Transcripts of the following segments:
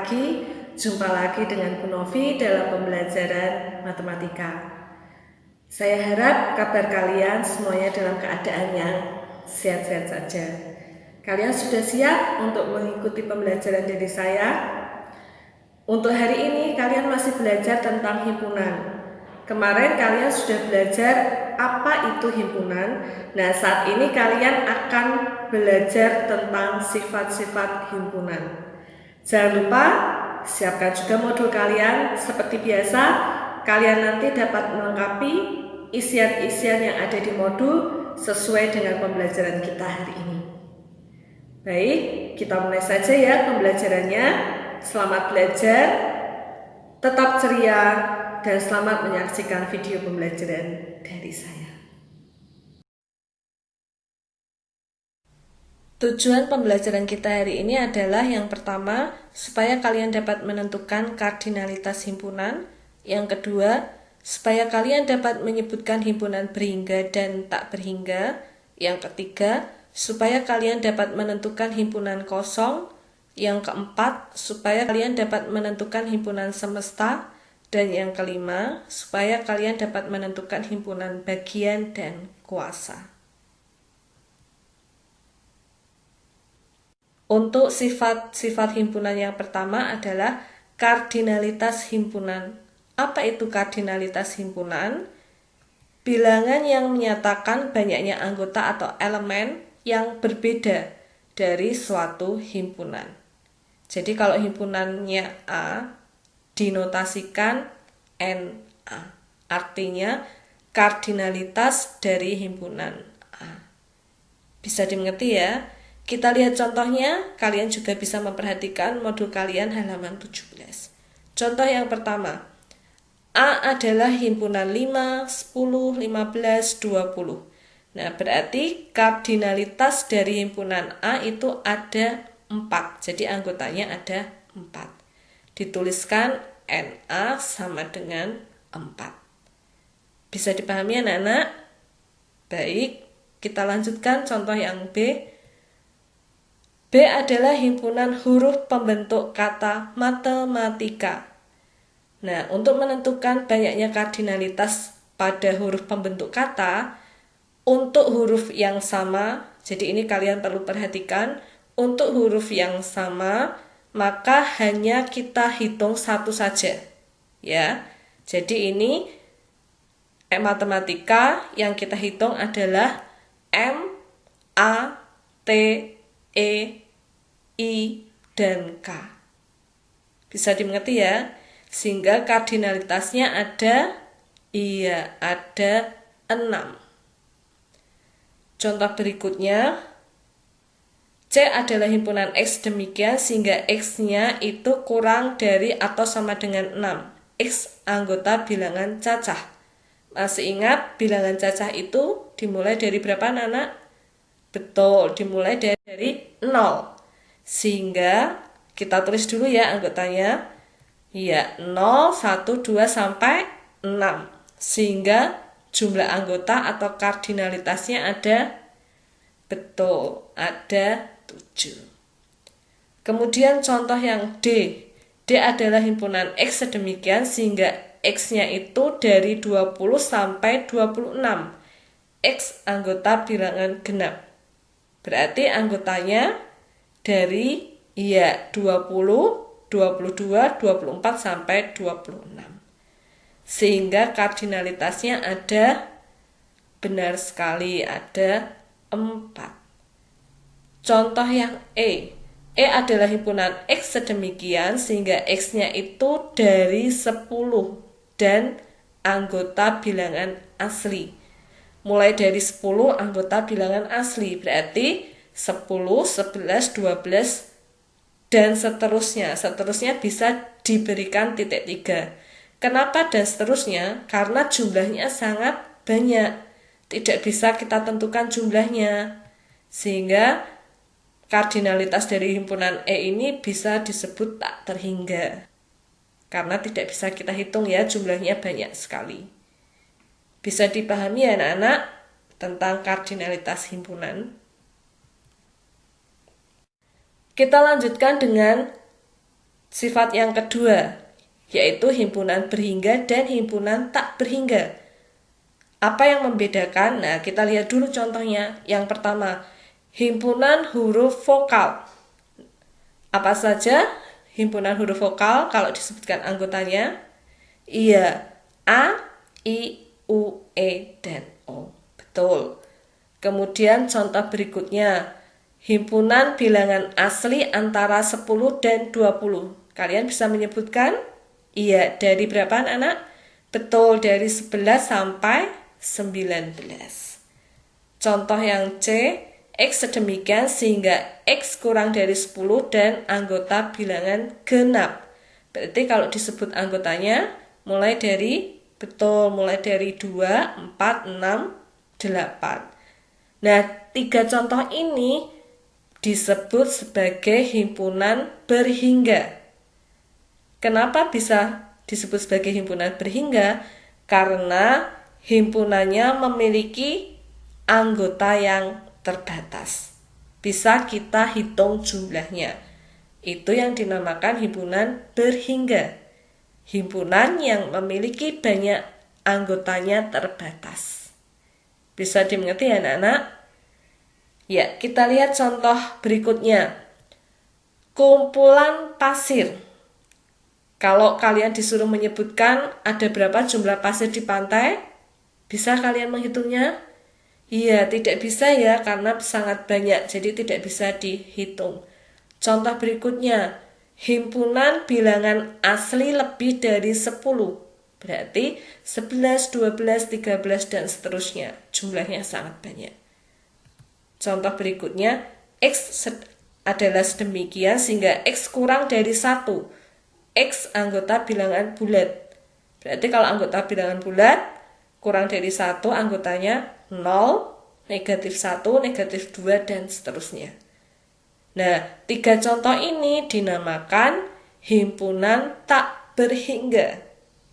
pagi, jumpa lagi dengan Bu Novi dalam pembelajaran matematika. Saya harap kabar kalian semuanya dalam keadaan yang sehat-sehat saja. Kalian sudah siap untuk mengikuti pembelajaran dari saya? Untuk hari ini kalian masih belajar tentang himpunan. Kemarin kalian sudah belajar apa itu himpunan. Nah, saat ini kalian akan belajar tentang sifat-sifat himpunan. Jangan lupa siapkan juga modul kalian. Seperti biasa, kalian nanti dapat melengkapi isian-isian yang ada di modul sesuai dengan pembelajaran kita hari ini. Baik, kita mulai saja ya pembelajarannya. Selamat belajar, tetap ceria, dan selamat menyaksikan video pembelajaran dari saya. Tujuan pembelajaran kita hari ini adalah yang pertama, supaya kalian dapat menentukan kardinalitas himpunan. Yang kedua, supaya kalian dapat menyebutkan himpunan berhingga dan tak berhingga. Yang ketiga, supaya kalian dapat menentukan himpunan kosong. Yang keempat, supaya kalian dapat menentukan himpunan semesta. Dan yang kelima, supaya kalian dapat menentukan himpunan bagian dan kuasa. Untuk sifat-sifat himpunan yang pertama adalah kardinalitas himpunan. Apa itu kardinalitas himpunan? Bilangan yang menyatakan banyaknya anggota atau elemen yang berbeda dari suatu himpunan. Jadi kalau himpunannya A, dinotasikan NA. Artinya kardinalitas dari himpunan A. Bisa dimengerti ya? Kita lihat contohnya, kalian juga bisa memperhatikan modul kalian halaman 17. Contoh yang pertama, A adalah himpunan 5, 10, 15, 20. Nah, berarti kardinalitas dari himpunan A itu ada 4. Jadi anggotanya ada 4. Dituliskan NA sama dengan 4. Bisa dipahami anak-anak? Baik, kita lanjutkan contoh yang B. B adalah himpunan huruf pembentuk kata matematika. Nah, untuk menentukan banyaknya kardinalitas pada huruf pembentuk kata, untuk huruf yang sama, jadi ini kalian perlu perhatikan, untuk huruf yang sama, maka hanya kita hitung satu saja. Ya, jadi ini matematika yang kita hitung adalah M, A, T, E, I, dan K. Bisa dimengerti ya? Sehingga kardinalitasnya ada 6. Contoh berikutnya, C adalah himpunan X demikian sehingga X-nya itu kurang dari atau sama dengan 6. X anggota bilangan cacah. Masih ingat bilangan cacah itu dimulai dari berapa anak? Betul, dimulai dari 0. Sehingga kita tulis dulu ya anggotanya. Ya, 0, 1, 2, sampai 6. Sehingga jumlah anggota atau kardinalitasnya ada, betul, ada 7. Kemudian contoh yang D. D adalah himpunan X sedemikian sehingga X-nya itu dari 20 sampai 26. X anggota bilangan genap. Berarti anggotanya dari 20, 22, 24 sampai 26. Sehingga kardinalitasnya ada, benar sekali, ada 4. Contoh yang E. E adalah himpunan X sedemikian sehingga X-nya itu dari 10 dan anggota bilangan asli. Mulai dari 10 anggota bilangan asli, berarti 10, 11, 12, dan seterusnya. Seterusnya bisa diberikan titik 3. Kenapa dan seterusnya? Karena jumlahnya sangat banyak. Tidak bisa kita tentukan jumlahnya. Sehingga kardinalitas dari himpunan E ini bisa disebut tak terhingga. Karena tidak bisa kita hitung ya, jumlahnya banyak sekali. Bisa dipahami ya anak-anak tentang kardinalitas himpunan? Kita lanjutkan dengan Sifat yang kedua, yaitu himpunan berhingga dan himpunan tak berhingga. Apa yang membedakan? Nah, kita lihat dulu contohnya. Yang pertama, himpunan huruf vokal. Apa saja himpunan huruf vokal kalau disebutkan anggotanya? Iya, A, I, U, E, dan O. Betul. Kemudian contoh berikutnya, himpunan bilangan asli antara 10 dan 20. Kalian bisa menyebutkan? Iya, dari berapa anak? Betul, dari 11 sampai 19. Contoh yang C, X sedemikian sehingga X kurang dari 10 dan anggota bilangan genap. Berarti kalau disebut anggotanya mulai dari 2, 4, 6, 8. Nah, 3 contoh ini disebut sebagai himpunan berhingga. Kenapa bisa disebut sebagai himpunan berhingga? Karena himpunannya memiliki anggota yang terbatas. Bisa kita hitung jumlahnya. Itu yang dinamakan himpunan berhingga. Himpunan yang memiliki banyak anggotanya terbatas. Bisa dimengerti ya anak-anak? Ya, kita lihat contoh berikutnya. Kumpulan pasir. Kalau kalian disuruh menyebutkan ada berapa jumlah pasir di pantai, bisa kalian menghitungnya? Iya, tidak bisa ya, karena sangat banyak, jadi tidak bisa dihitung. Contoh berikutnya, himpunan bilangan asli lebih dari 10. Berarti 11, 12, 13, dan seterusnya. Jumlahnya sangat banyak. Contoh berikutnya, X adalah sedemikian sehingga X kurang dari 1. X anggota bilangan bulat. Berarti kalau anggota bilangan bulat, kurang dari 1 anggotanya 0, negatif 1, negatif 2, dan seterusnya. Nah, 3 contoh ini dinamakan himpunan tak berhingga.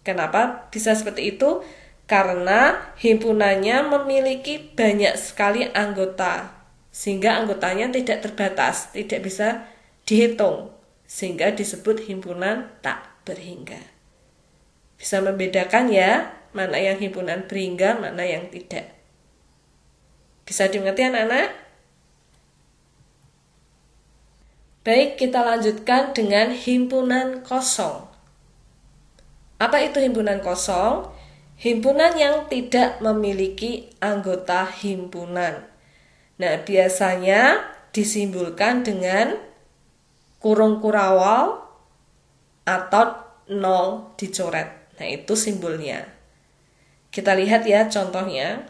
Kenapa bisa seperti itu? Karena himpunannya memiliki banyak sekali anggota, sehingga anggotanya tidak terbatas, tidak bisa dihitung, sehingga disebut himpunan tak berhingga. Bisa membedakan ya, mana yang himpunan berhingga, mana yang tidak. Bisa dimengerti anak-anak? Baik, kita lanjutkan dengan himpunan kosong. Apa itu himpunan kosong? Himpunan yang tidak memiliki anggota himpunan. Nah, biasanya disimbolkan dengan kurung kurawal atau 0 dicoret. Nah, itu simbolnya. Kita lihat ya contohnya.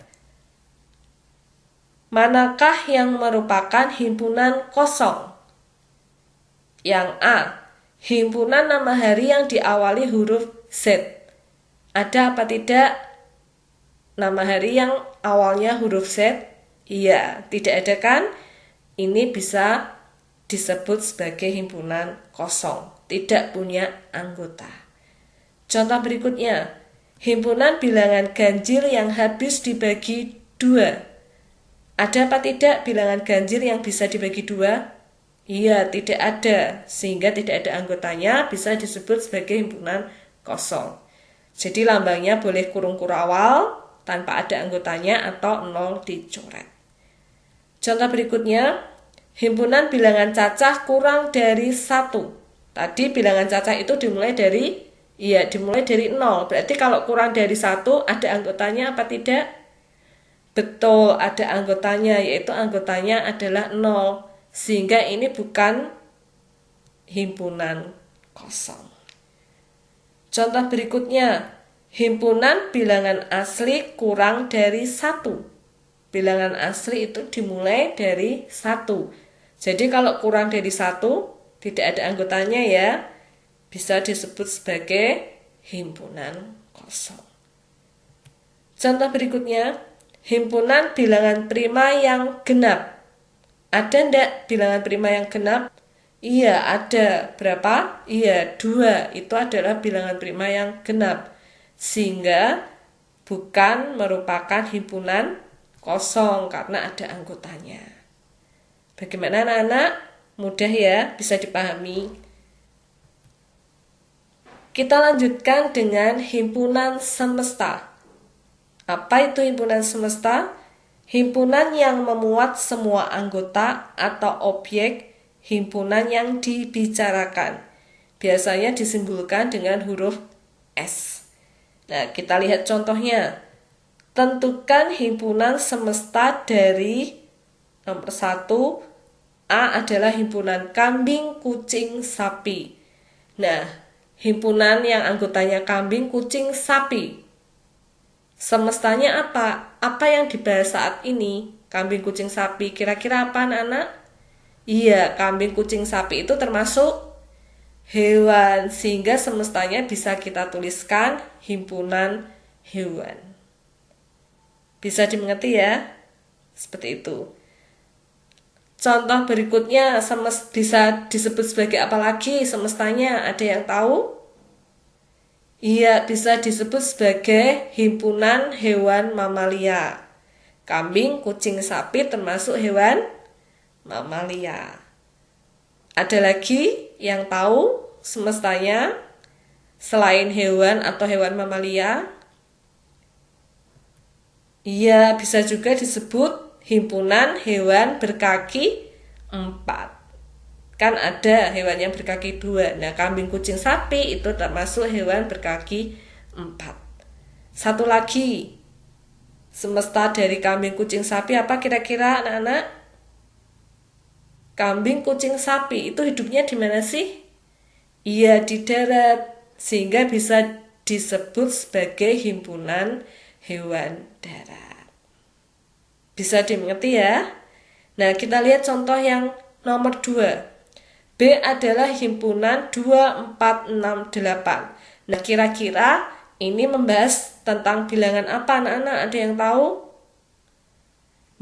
Manakah yang merupakan himpunan kosong? Yang A, himpunan nama hari yang diawali huruf Z. Ada apa tidak nama hari yang awalnya huruf Z? Iya, tidak ada kan? Ini bisa disebut sebagai himpunan kosong, tidak punya anggota. Contoh berikutnya, himpunan bilangan ganjil yang habis dibagi 2. Ada apa tidak bilangan ganjil yang bisa dibagi 2? Iya, tidak ada, sehingga tidak ada anggotanya, bisa disebut sebagai himpunan kosong. Jadi lambangnya boleh kurung kurawal tanpa ada anggotanya atau 0 dicoret. Contoh berikutnya, himpunan bilangan cacah kurang dari 1. Tadi bilangan cacah itu dimulai dari 0. Berarti kalau kurang dari 1 ada anggotanya apa tidak? Betul, ada anggotanya, yaitu anggotanya adalah 0. Sehingga ini bukan himpunan kosong. Contoh berikutnya, himpunan bilangan asli kurang dari 1. Bilangan asli itu dimulai dari 1. Jadi kalau kurang dari 1, tidak ada anggotanya ya, bisa disebut sebagai himpunan kosong. Contoh berikutnya, himpunan bilangan prima yang genap. Ada enggak bilangan prima yang genap? Iya, ada. Berapa? Iya, 2. Itu adalah bilangan prima yang genap. Sehingga bukan merupakan himpunan kosong karena ada anggotanya. Bagaimana anak-anak? Mudah ya, bisa dipahami. Kita lanjutkan dengan himpunan semesta. Apa itu himpunan semesta? Himpunan yang memuat semua anggota atau objek himpunan yang dibicarakan. Biasanya disimbolkan dengan huruf S. Nah, kita lihat contohnya. Tentukan himpunan semesta dari nomor 1. A adalah himpunan kambing, kucing, sapi. Nah, himpunan yang anggotanya kambing, kucing, sapi. Semestanya apa? Apa yang dibahas saat ini? Kambing, kucing, sapi. Kira-kira apa anak-anak? Iya, kambing, kucing, sapi itu termasuk hewan. Sehingga semestanya bisa kita tuliskan himpunan hewan. Bisa dimengerti ya? Seperti itu. Contoh berikutnya bisa disebut sebagai apa lagi semestanya? Ada yang tahu? Iya, bisa disebut sebagai himpunan hewan mamalia. Kambing, kucing, sapi termasuk hewan mamalia. Ada lagi yang tahu semestanya selain hewan atau hewan mamalia? Iya, bisa juga disebut himpunan hewan berkaki 4. Kan ada hewan yang berkaki 2. Nah, kambing, kucing, sapi itu termasuk hewan berkaki 4. Satu lagi, semesta dari kambing, kucing, sapi apa kira-kira anak-anak? Kambing, kucing, sapi itu hidupnya di mana sih? Iya, di darat. Sehingga bisa disebut sebagai himpunan hewan darat. Bisa dimengerti ya? Nah, kita lihat contoh yang nomor 2. B adalah himpunan 2, 4, 6, 8. Nah, kira-kira ini membahas tentang bilangan apa anak-anak? Ada yang tahu?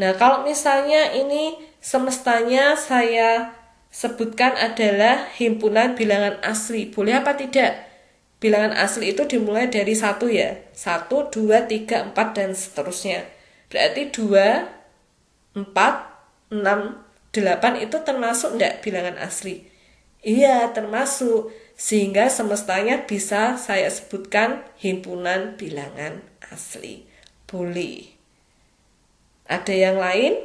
Nah, kalau misalnya ini semestanya saya sebutkan adalah himpunan bilangan asli. Boleh apa tidak? Bilangan asli itu dimulai dari 1 ya. 1, 2, 3, 4, dan seterusnya. Berarti 2, 4, 6, 8 itu termasuk enggak bilangan asli? Iya, termasuk. Sehingga semestanya bisa saya sebutkan himpunan bilangan asli. Boleh. Ada yang lain?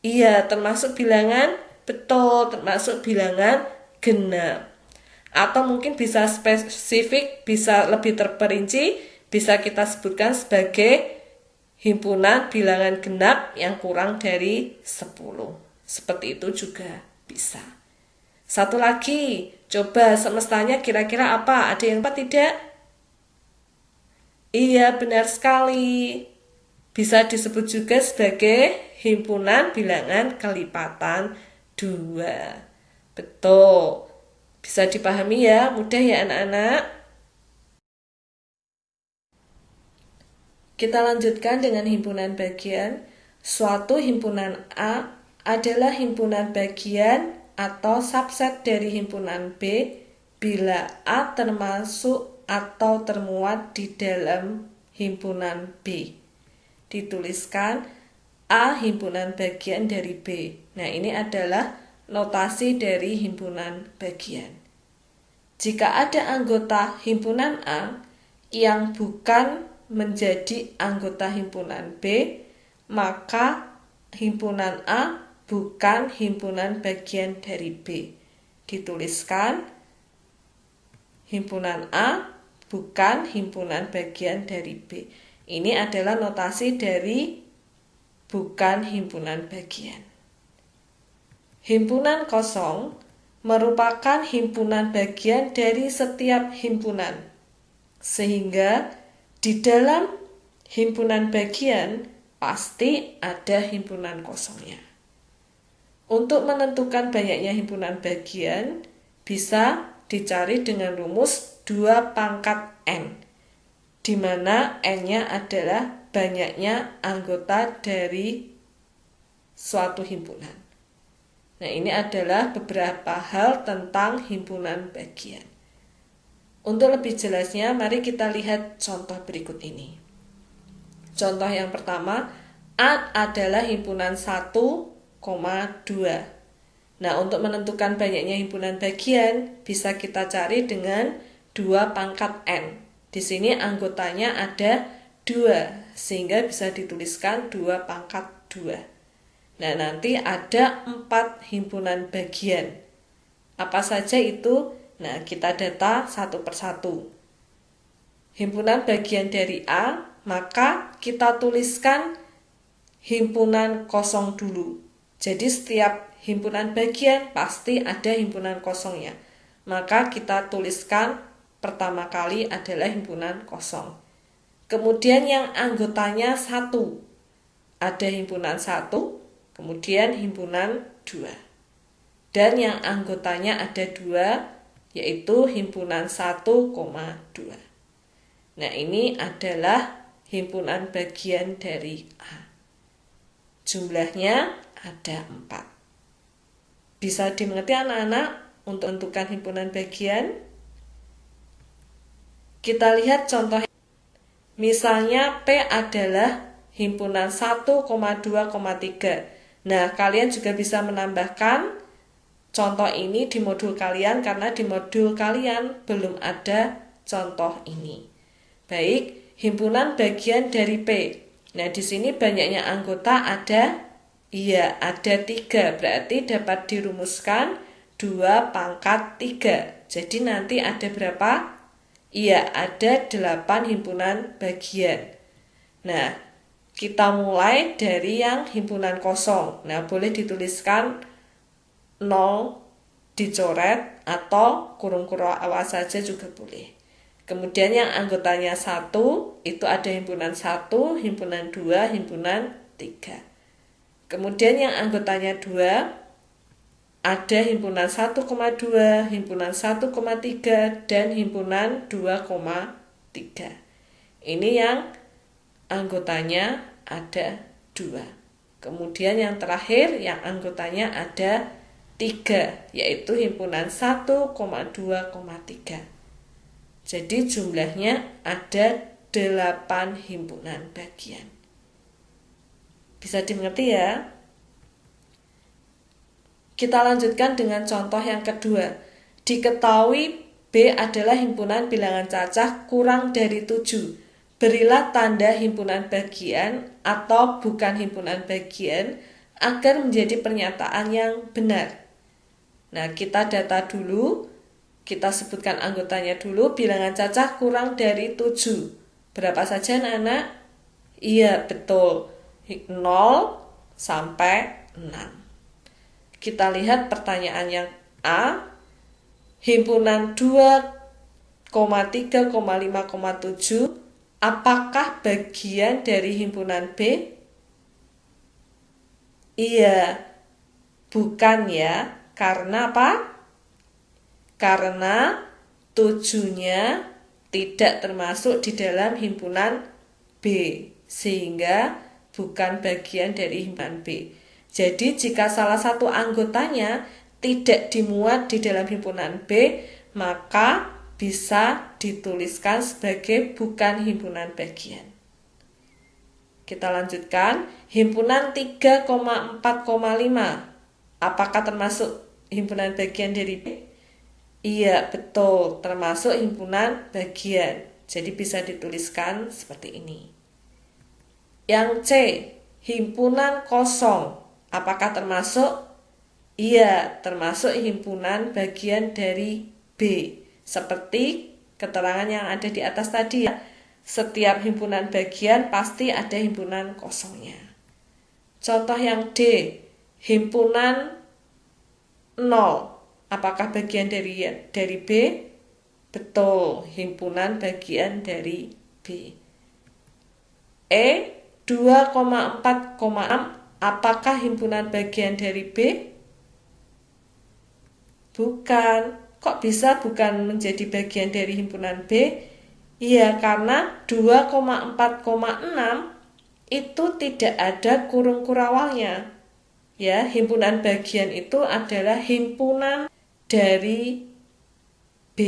Iya, termasuk bilangan, betul, termasuk bilangan genap. Atau mungkin bisa spesifik, bisa lebih terperinci, bisa kita sebutkan sebagai himpunan bilangan genap yang kurang dari 10. Seperti itu juga bisa. Satu lagi, coba semestanya kira-kira apa? Ada yang apa tidak? Iya, benar sekali. Bisa disebut juga sebagai himpunan bilangan kelipatan 2. Betul. Bisa dipahami ya, mudah ya anak-anak? Kita lanjutkan dengan himpunan bagian. Suatu himpunan A adalah himpunan bagian atau subset dari himpunan B bila A termasuk atau termuat di dalam himpunan B. Dituliskan A himpunan bagian dari B. Nah, ini adalah notasi dari himpunan bagian. Jika ada anggota himpunan A yang bukan menjadi anggota himpunan B, maka himpunan A bukan himpunan bagian dari B. Dituliskan himpunan A bukan himpunan bagian dari B. Ini adalah notasi dari bukan himpunan bagian. Himpunan kosong merupakan himpunan bagian dari setiap himpunan, sehingga di dalam himpunan bagian pasti ada himpunan kosongnya. Untuk menentukan banyaknya himpunan bagian bisa dicari dengan rumus 2 pangkat N, di mana N-nya adalah banyaknya anggota dari suatu himpunan. Nah, ini adalah beberapa hal tentang himpunan bagian. Untuk lebih jelasnya, mari kita lihat contoh berikut ini. Contoh yang pertama, A adalah himpunan 1,2. Nah, untuk menentukan banyaknya himpunan bagian, bisa kita cari dengan 2 pangkat N. Di sini anggotanya ada 2, sehingga bisa dituliskan 2 pangkat 2. Nah, nanti ada 4 himpunan bagian. Apa saja itu? Nah, kita data satu persatu. Himpunan bagian dari A, maka kita tuliskan himpunan kosong dulu. Jadi setiap himpunan bagian pasti ada himpunan kosongnya. Maka kita tuliskan pertama kali adalah himpunan kosong. Kemudian yang anggotanya 1. Ada himpunan 1, kemudian himpunan 2. Dan yang anggotanya ada 2, yaitu himpunan 1,2. Nah, ini adalah himpunan bagian dari A. Jumlahnya ada 4. Bisa dimengerti anak-anak untuk menentukan himpunan bagian? Kita lihat contoh. Misalnya P adalah himpunan 1,2,3. Nah, kalian juga bisa menambahkan contoh ini di modul kalian karena di modul kalian belum ada contoh ini. Baik, himpunan bagian dari P. Nah, di sini banyaknya anggota ada 3. Berarti dapat dirumuskan 2 pangkat 3. Jadi nanti ada berapa? Ada 8 himpunan bagian. Nah, kita mulai dari yang himpunan kosong. Nah, boleh dituliskan 0 dicoret atau kurung-kurung awal saja juga boleh. Kemudian yang anggotanya 1, itu ada himpunan 1, himpunan 2, himpunan 3. Kemudian yang anggotanya 2, ada himpunan 1,2, himpunan 1,3, dan himpunan 2,3. Ini yang anggotanya ada 2. Kemudian yang terakhir yang anggotanya ada 3, yaitu himpunan 1,2,3. Jadi jumlahnya ada 8 himpunan bagian. Bisa dimengerti ya? Kita lanjutkan dengan contoh yang kedua. Diketahui B adalah himpunan bilangan cacah kurang dari 7. Berilah tanda himpunan bagian atau bukan himpunan bagian agar menjadi pernyataan yang benar. Nah, kita data dulu. Kita sebutkan anggotanya dulu. Bilangan cacah kurang dari 7. Berapa saja anak-anak? Iya, betul. 0 sampai 6. Kita lihat pertanyaan yang A. Himpunan 2,3,5,7 apakah bagian dari himpunan B? Iya, bukan ya. Karena apa? Karena 7-nya tidak termasuk di dalam himpunan B, sehingga bukan bagian dari himpunan B. Jadi jika salah satu anggotanya tidak dimuat di dalam himpunan B, maka bisa dituliskan sebagai bukan himpunan bagian. Kita lanjutkan. Himpunan 3,4,5. Apakah termasuk himpunan bagian dari B? Iya, betul. Termasuk himpunan bagian. Jadi bisa dituliskan seperti ini. Yang C, himpunan kosong. Apakah termasuk? Iya, termasuk himpunan bagian dari B. Seperti keterangan yang ada di atas tadi ya. Setiap himpunan bagian pasti ada himpunan kosongnya. Contoh yang D, himpunan 0. Apakah bagian dari B? Betul, himpunan bagian dari B. E, 2,4,6. Apakah himpunan bagian dari B? Bukan. Kok bisa bukan menjadi bagian dari himpunan B? Iya, karena 2,4,6 itu tidak ada kurung kurawalnya. Ya, himpunan bagian itu adalah himpunan dari B.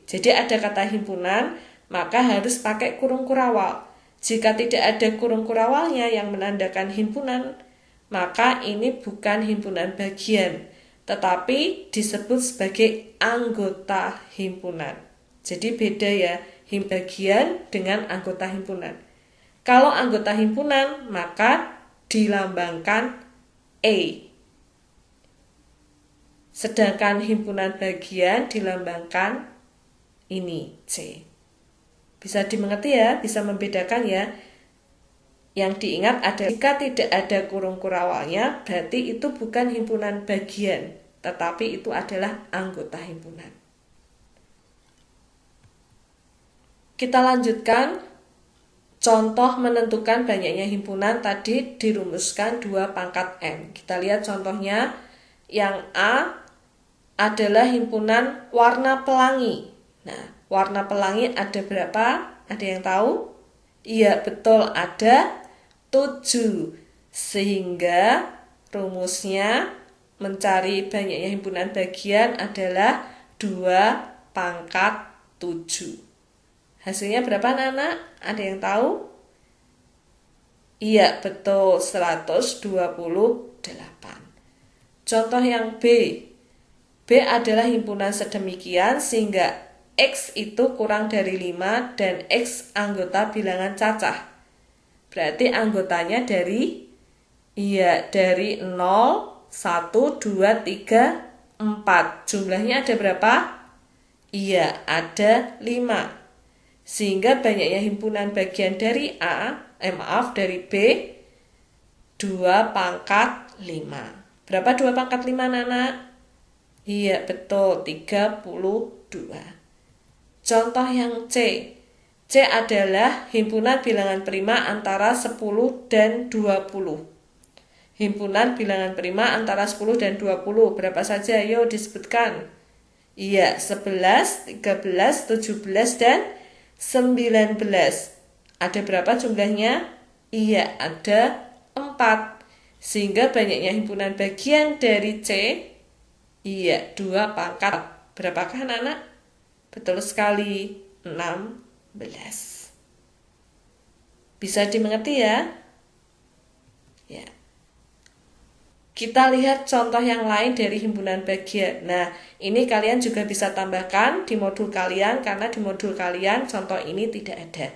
Jadi ada kata himpunan, maka harus pakai kurung kurawal. Jika tidak ada kurung kurawalnya yang menandakan himpunan, maka ini bukan himpunan bagian, tetapi disebut sebagai anggota himpunan. Jadi beda ya, bagian dengan anggota himpunan. Kalau anggota himpunan maka dilambangkan E. Sedangkan himpunan bagian dilambangkan ini C. Bisa dimengerti ya, bisa membedakan ya. Yang diingat adalah jika tidak ada kurung kurawalnya, berarti itu bukan himpunan bagian, tetapi itu adalah anggota himpunan. Kita lanjutkan. Contoh menentukan banyaknya himpunan tadi dirumuskan 2 pangkat M. Kita lihat contohnya. Yang A adalah himpunan warna pelangi. Nah, warna pelangi ada berapa? Ada yang tahu? Iya, betul, ada 7. Sehingga rumusnya mencari banyaknya himpunan bagian adalah 2 pangkat 7. Hasilnya berapa anak-anak? Ada yang tahu? Iya, betul, 128. Contoh yang B. B adalah himpunan sedemikian sehingga X itu kurang dari 5 dan X anggota bilangan cacah. Berarti anggotanya dari 0, 1, 2, 3, 4. Jumlahnya ada berapa? Iya, ada 5. Sehingga banyaknya himpunan bagian dari dari B 2 pangkat 5. Berapa 2 pangkat 5 anak? Iya, betul, 32. Contoh yang C. C adalah himpunan bilangan prima antara 10 dan 20. Himpunan bilangan prima antara 10 dan 20. Berapa saja? Ayo disebutkan. Iya, 11, 13, 17, dan 19. Ada berapa jumlahnya? Iya, ada 4. Sehingga banyaknya himpunan bagian dari C, iya, 2 pangkat. Berapakah anak-anak? Betul sekali, 16. Bisa dimengerti ya? Ya. Kita lihat contoh yang lain dari himpunan bagian. Nah, ini kalian juga bisa tambahkan di modul kalian karena di modul kalian contoh ini tidak ada.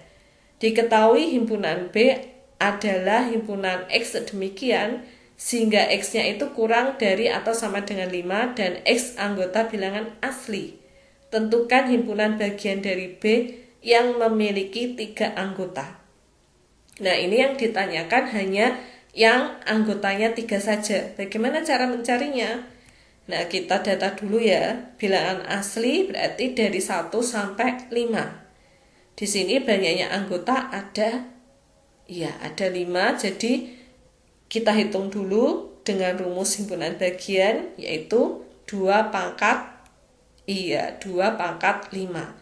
Diketahui himpunan B adalah himpunan X demikian sehingga X-nya itu kurang dari atau sama dengan 5 dan X anggota bilangan asli. Tentukan himpunan bagian dari B yang memiliki 3 anggota. Nah, ini yang ditanyakan hanya yang anggotanya 3 saja. Bagaimana cara mencarinya? Nah, kita data dulu ya. Bilangan asli berarti dari 1 sampai 5. Di sini banyaknya anggota ada 5. Jadi kita hitung dulu dengan rumus himpunan bagian yaitu 2 pangkat 5.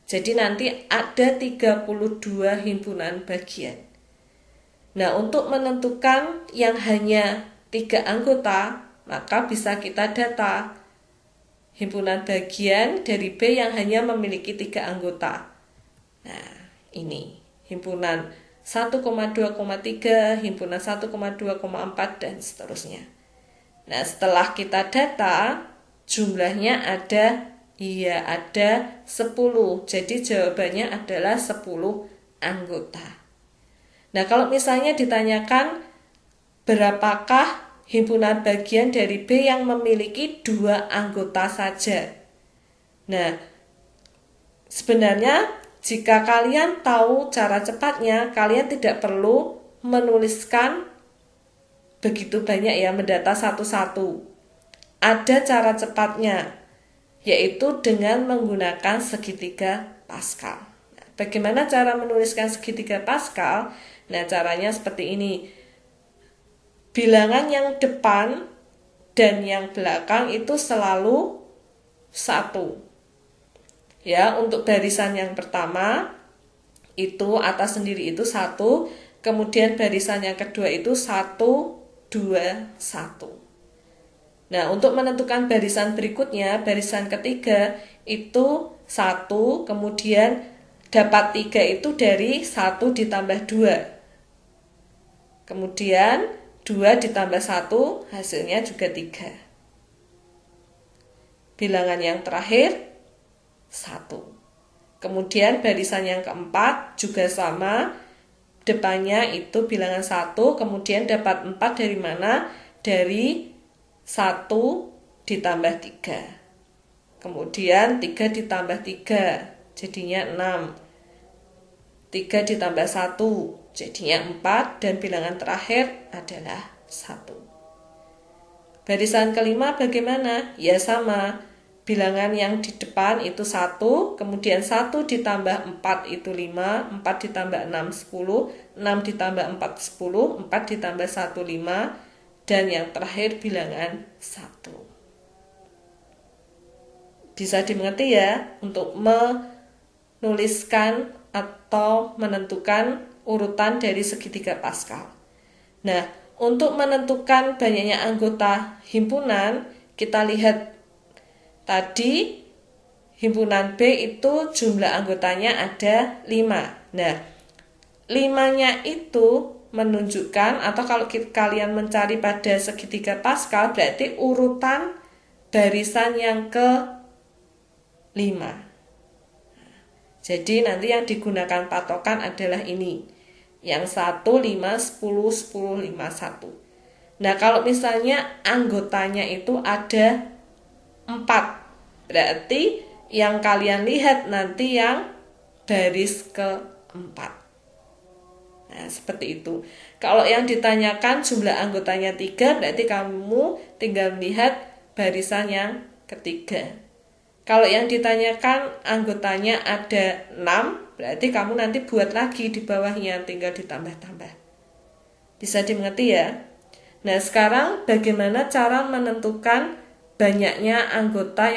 Jadi nanti ada 32 himpunan bagian. Nah, untuk menentukan yang hanya 3 anggota, maka bisa kita data himpunan bagian dari B yang hanya memiliki 3 anggota. Nah, ini himpunan 1,2,3, himpunan 1,2,4 dan seterusnya. Nah, setelah kita data, jumlahnya ada 10. Jadi jawabannya adalah 10 anggota. Nah, kalau misalnya ditanyakan berapakah himpunan bagian dari B yang memiliki 2 anggota saja. Nah, sebenarnya jika kalian tahu cara cepatnya, kalian tidak perlu menuliskan begitu banyak ya, mendata satu-satu. Ada cara cepatnya, yaitu dengan menggunakan segitiga Pascal. Nah, bagaimana cara menuliskan segitiga Pascal? Nah, caranya seperti ini. Bilangan yang depan dan yang belakang itu selalu 1. Ya, untuk barisan yang pertama itu atas sendiri itu 1, kemudian barisan yang kedua itu 1, 2, 1. Nah, untuk menentukan barisan berikutnya, barisan ketiga itu 1, kemudian dapat 3 itu dari 1 ditambah 2. Kemudian 2 ditambah 1 hasilnya juga 3. Bilangan yang terakhir 1. Kemudian barisan yang keempat juga sama, depannya itu bilangan 1, kemudian dapat 4 dari mana? Dari 1 ditambah 3. Kemudian 3 ditambah 3 jadinya 6. 3 ditambah 1 jadinya 4, dan bilangan terakhir adalah 1. Barisan kelima bagaimana? Ya sama. Bilangan yang di depan itu 1, kemudian 1 ditambah 4 itu 5, 4 ditambah 6, 10, 6 ditambah 4, 10, 4 ditambah 1, 5, dan yang terakhir bilangan 1. Bisa dimengerti ya, untuk menuliskan atau menentukan urutan dari segitiga Pascal. Nah, untuk menentukan banyaknya anggota himpunan, kita lihat tadi himpunan B itu jumlah anggotanya ada 5. Nah, 5-nya itu menunjukkan, atau kalau kalian mencari pada segitiga Pascal, berarti urutan barisan yang ke-5. Jadi nanti yang digunakan patokan adalah ini. Yang 1, 5, 10, 10, 5, 1. Nah, kalau misalnya anggotanya itu ada 4, berarti yang kalian lihat nanti yang baris ke-4. Nah, seperti itu. Kalau yang ditanyakan jumlah anggotanya 3, berarti kamu tinggal melihat barisan yang ketiga. Kalau yang ditanyakan anggotanya ada 6, berarti kamu nanti buat lagi di bawahnya, tinggal ditambah-tambah. Bisa dimengerti ya? Nah, sekarang bagaimana cara menentukan banyaknya anggota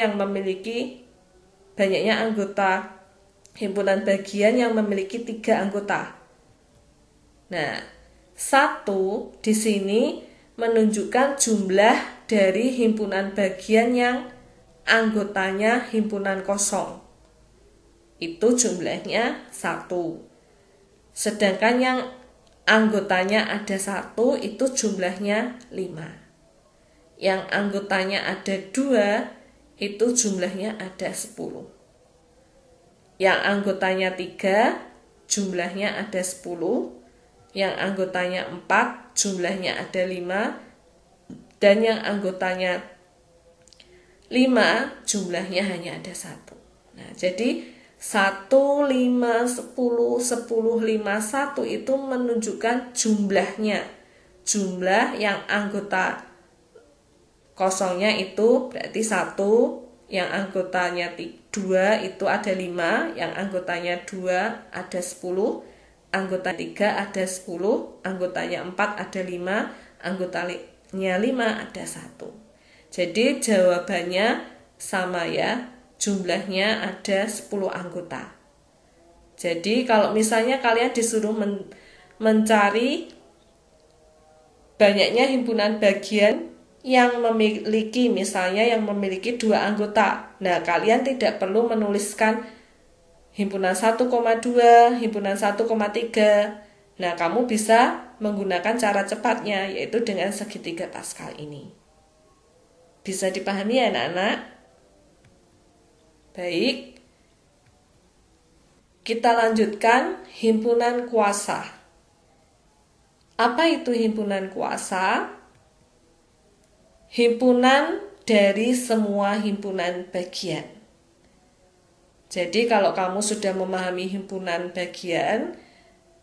himpunan bagian yang memiliki 3 anggota. Nah, 1 di sini menunjukkan jumlah dari himpunan bagian yang anggotanya himpunan kosong. Itu jumlahnya 1. Sedangkan yang anggotanya ada 1 itu jumlahnya 5. Yang anggotanya ada 2 itu jumlahnya ada 10. Yang anggotanya 3 jumlahnya ada 10. Yang anggotanya 4 jumlahnya ada 5. Dan yang anggotanya 5 jumlahnya hanya ada 1. Nah, jadi 1, 5, 10, 10, 5, 1 itu menunjukkan jumlahnya. Jumlah yang anggota kosongnya itu berarti 1, yang anggotanya 2 itu ada 5, yang anggotanya 2 ada 10, anggota 3 ada 10, anggotanya 4 ada 5, anggotanya 5 ada 1. Jadi jawabannya sama ya, jumlahnya ada 10 anggota. Jadi kalau misalnya kalian disuruh mencari banyaknya himpunan bagian yang memiliki, misalnya yang memiliki 2 anggota. Nah, kalian tidak perlu menuliskan himpunan 1,2, himpunan 1,3. Nah, kamu bisa menggunakan cara cepatnya, yaitu dengan segitiga Pascal ini. Bisa dipahami ya anak-anak? Baik, kita lanjutkan himpunan kuasa. Apa itu himpunan kuasa? Himpunan dari semua himpunan bagian. Jadi kalau kamu sudah memahami himpunan bagian,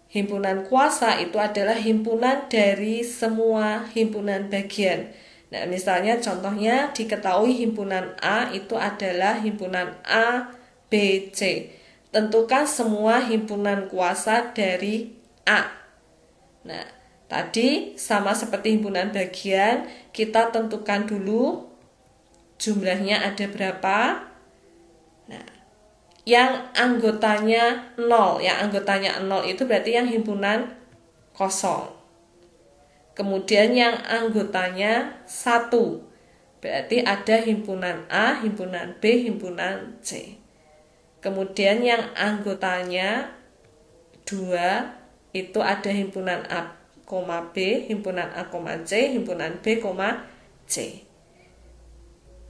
himpunan kuasa itu adalah himpunan dari semua himpunan bagian. Nah, misalnya contohnya diketahui himpunan A itu adalah himpunan A, B, C. Tentukan semua himpunan kuasa dari A. Nah, tadi sama seperti himpunan bagian, kita tentukan dulu jumlahnya ada berapa. Nah, yang anggotanya 0, itu berarti yang himpunan kosong. Kemudian yang anggotanya 1, berarti ada himpunan A, himpunan B, himpunan C. Kemudian yang anggotanya 2, itu ada himpunan A, B, himpunan A, C, himpunan B, C.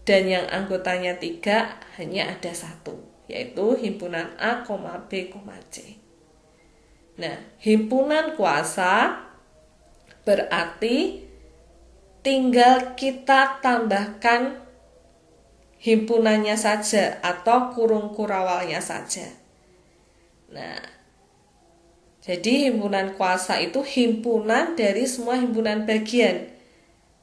Dan yang anggotanya 3 hanya ada 1, yaitu himpunan A, B, C. Nah, himpunan kuasa berarti tinggal kita tambahkan himpunannya saja atau kurung kurawalnya saja. Nah, jadi himpunan kuasa itu himpunan dari semua himpunan bagian.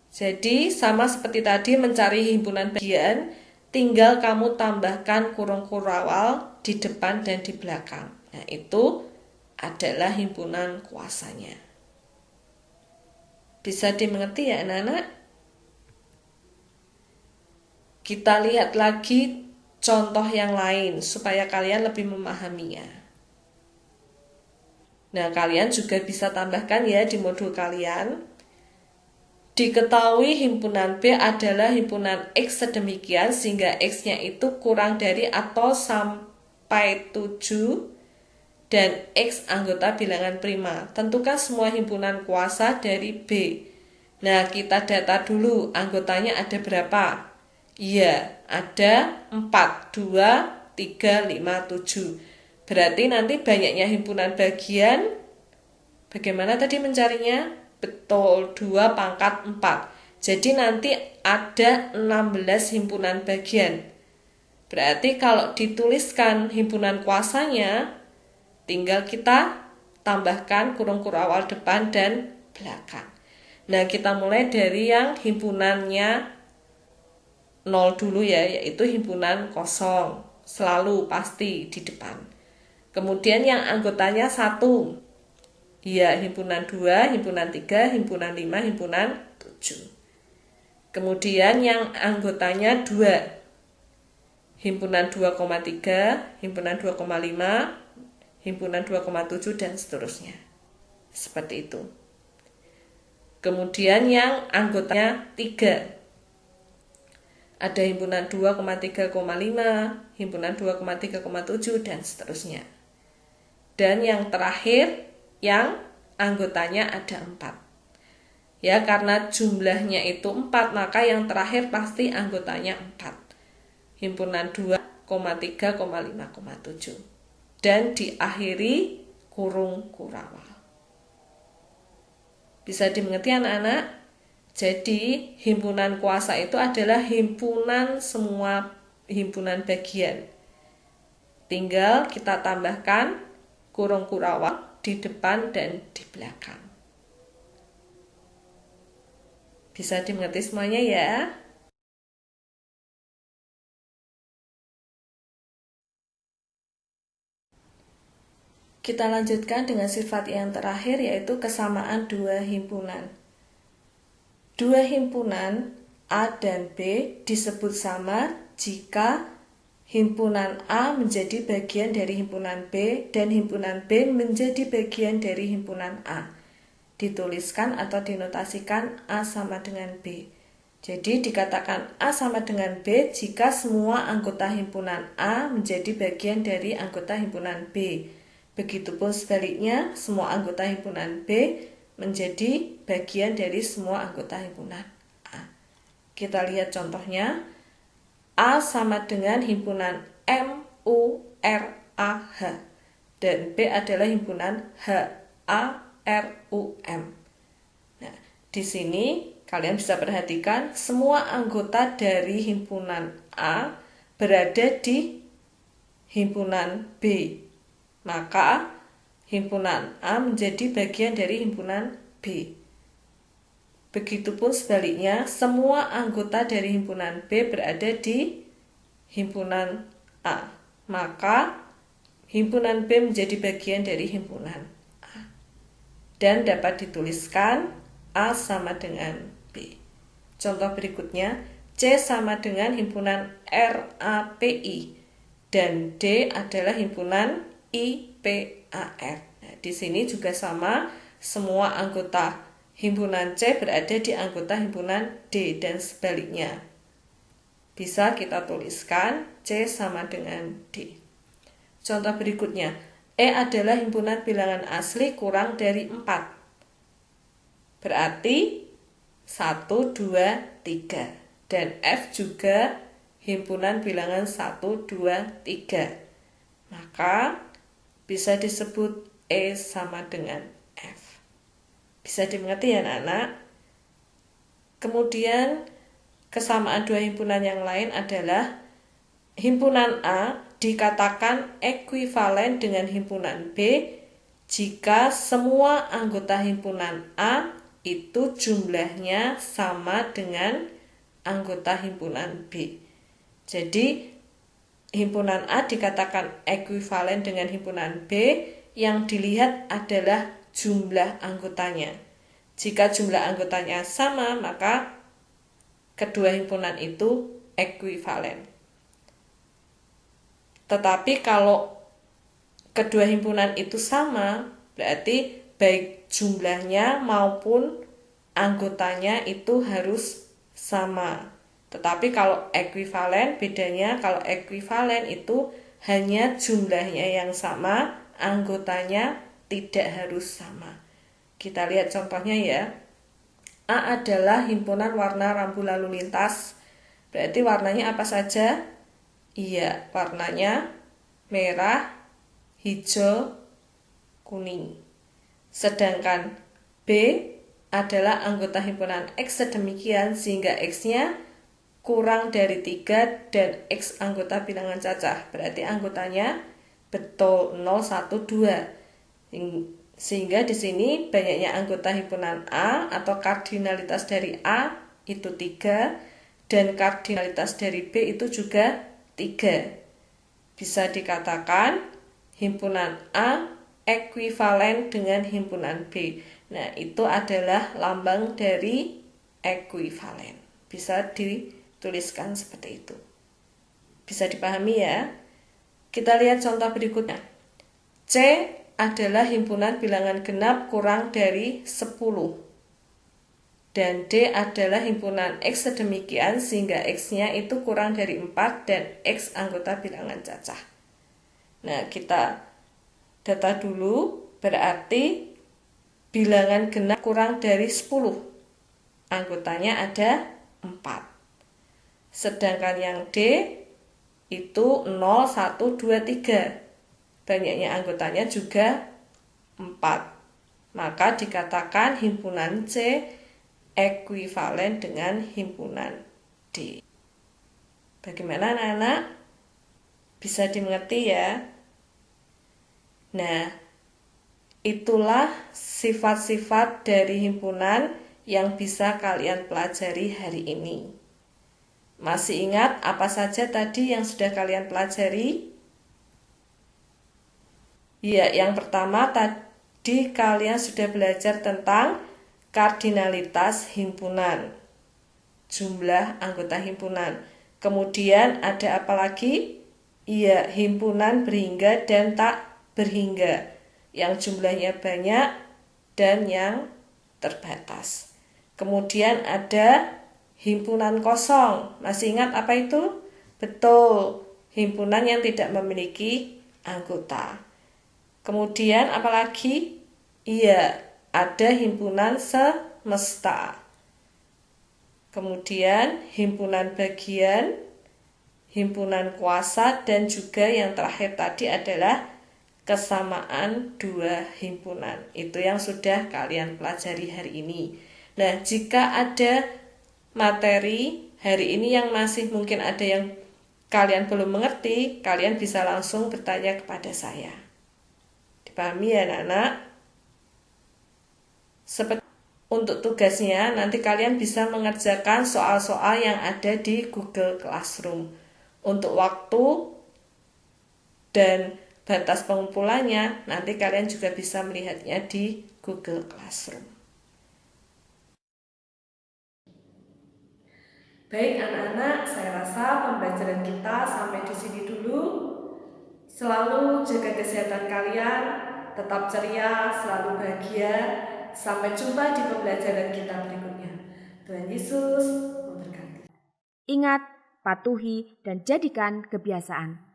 Jadi sama seperti tadi mencari himpunan bagian, tinggal kamu tambahkan kurung kurawal di depan dan di belakang. Nah, itu adalah himpunan kuasanya. Bisa dimengerti ya anak-anak? Kita lihat lagi contoh yang lain supaya kalian lebih memahaminya. Nah, kalian juga bisa tambahkan ya di modul kalian. Diketahui himpunan B adalah himpunan X sedemikian sehingga X-nya itu kurang dari atau sampai 7 dan X anggota bilangan prima. Tentukan semua himpunan kuasa dari B. Nah, kita data dulu anggotanya ada berapa? Iya, ada 4, 2, 3, 5, 7. Berarti nanti banyaknya himpunan bagian. Bagaimana tadi mencarinya? Betul, 2 pangkat 4. Jadi nanti ada 16 himpunan bagian. Berarti kalau dituliskan himpunan kuasanya, tinggal kita tambahkan kurung kurawal depan dan belakang. Nah, kita mulai dari yang himpunannya 0 dulu ya, yaitu himpunan kosong. Selalu pasti di depan. Kemudian yang anggotanya 1. Ya, himpunan 2, himpunan 3, himpunan 5, himpunan 7. Kemudian yang anggotanya 2. Himpunan 2,3, himpunan 2,5, himpunan 2,7 dan seterusnya. Seperti itu. Kemudian yang anggotanya 3. Ada himpunan 2,3,5, himpunan 2,3,7 dan seterusnya. Dan yang terakhir yang anggotanya ada 4. Ya, karena jumlahnya itu 4, maka yang terakhir pasti anggotanya 4. Himpunan 2,3,5,7. Dan diakhiri kurung kurawal. Bisa dimengerti anak-anak? Jadi himpunan kuasa itu adalah himpunan semua himpunan bagian. Tinggal kita tambahkan kurung kurawal di depan dan di belakang. Bisa dimengerti semuanya ya? Kita lanjutkan dengan sifat yang terakhir yaitu kesamaan dua himpunan. Dua himpunan A dan B disebut sama jika himpunan A menjadi bagian dari himpunan B dan himpunan B menjadi bagian dari himpunan A. Dituliskan atau dinotasikan A sama dengan B. Jadi dikatakan A sama dengan B jika semua anggota himpunan A menjadi bagian dari anggota himpunan B. Begitupun sebaliknya, semua anggota himpunan B menjadi bagian dari semua anggota himpunan A. Kita lihat contohnya. A sama dengan himpunan M, U, R, A, H. Dan B adalah himpunan H, A, R, U, M. Nah, di sini kalian bisa perhatikan semua anggota dari himpunan A berada di himpunan B. Maka himpunan A menjadi bagian dari himpunan B. Begitupun sebaliknya, semua anggota dari himpunan B berada di himpunan A. Maka himpunan B menjadi bagian dari himpunan A. Dan dapat dituliskan A sama dengan B. Contoh berikutnya, C sama dengan himpunan RAPI dan D adalah himpunan IPAR. Nah, di sini juga sama, semua anggota himpunan C berada di anggota himpunan D dan sebaliknya. Bisa kita tuliskan C sama dengan D. Contoh berikutnya, E adalah himpunan bilangan asli kurang dari 4. Berarti 1, 2, 3. Dan F juga himpunan bilangan 1, 2, 3. Maka bisa disebut E sama dengan F. Bisa dimengerti ya anak-anak? Kemudian kesamaan dua himpunan yang lain adalah himpunan A dikatakan ekuivalen dengan himpunan B jika semua anggota himpunan A itu jumlahnya sama dengan anggota himpunan B. Jadi himpunan A dikatakan ekuivalen dengan himpunan B, yang dilihat adalah jumlah anggotanya. Jika jumlah anggotanya sama, maka kedua himpunan itu ekuivalen. Tetapi kalau kedua himpunan itu sama, berarti baik jumlahnya maupun anggotanya itu harus sama. Tetapi kalau ekuivalen, bedanya kalau ekuivalen itu hanya jumlahnya yang sama, anggotanya tidak harus sama. Kita lihat contohnya ya. A adalah himpunan warna rambu lalu lintas. Berarti warnanya apa saja? Iya, warnanya merah, hijau, kuning. Sedangkan B adalah anggota himpunan X sedemikian sehingga X-nya kurang dari 3 dan X anggota bilangan cacah. Berarti anggotanya betul 0, 1, 2. Sehingga di sini banyaknya anggota himpunan A atau kardinalitas dari A itu 3 dan kardinalitas dari B itu juga 3. Bisa dikatakan himpunan A ekuivalen dengan himpunan B. Nah, itu adalah lambang dari ekuivalen. Bisa dituliskan seperti itu. Bisa dipahami ya? Kita lihat contoh berikutnya. C adalah himpunan bilangan genap kurang dari 10. Dan D adalah himpunan X sedemikian sehingga X-nya itu kurang dari 4 dan X anggota bilangan cacah. Nah, kita data dulu, berarti bilangan genap kurang dari 10. Anggotanya ada 4. Sedangkan yang D itu 0, 1, 2, 3. Banyaknya anggotanya juga 4. Maka dikatakan himpunan C ekuivalen dengan himpunan D. Bagaimana anak-anak? Bisa dimengerti ya? Nah, itulah sifat-sifat dari himpunan yang bisa kalian pelajari hari ini. Masih ingat apa saja tadi yang sudah kalian pelajari? Ya, yang pertama tadi kalian sudah belajar tentang kardinalitas himpunan, jumlah anggota himpunan. Kemudian ada apa lagi? Iya, himpunan berhingga dan tak berhingga, yang jumlahnya banyak dan yang terbatas. Kemudian ada himpunan kosong. Masih ingat apa itu? Betul, himpunan yang tidak memiliki anggota. Kemudian apalagi? Iya, ada himpunan semesta. Kemudian himpunan bagian, himpunan kuasa, dan juga yang terakhir tadi adalah kesamaan dua himpunan. Itu yang sudah kalian pelajari hari ini. Nah, jika ada materi hari ini yang masih mungkin ada yang kalian belum mengerti, kalian bisa langsung bertanya kepada saya. Dipahami ya anak-anak? Seperti untuk tugasnya, nanti kalian bisa mengerjakan soal-soal yang ada di Google Classroom. Untuk waktu dan batas pengumpulannya, nanti kalian juga bisa melihatnya di Google Classroom. Baik anak-anak, saya rasa pembelajaran kita sampai di sini dulu. Selalu jaga kesehatan kalian, tetap ceria, selalu bahagia. Sampai jumpa di pembelajaran kita berikutnya. Tuhan Yesus memberkati. Ingat, patuhi dan jadikan kebiasaan.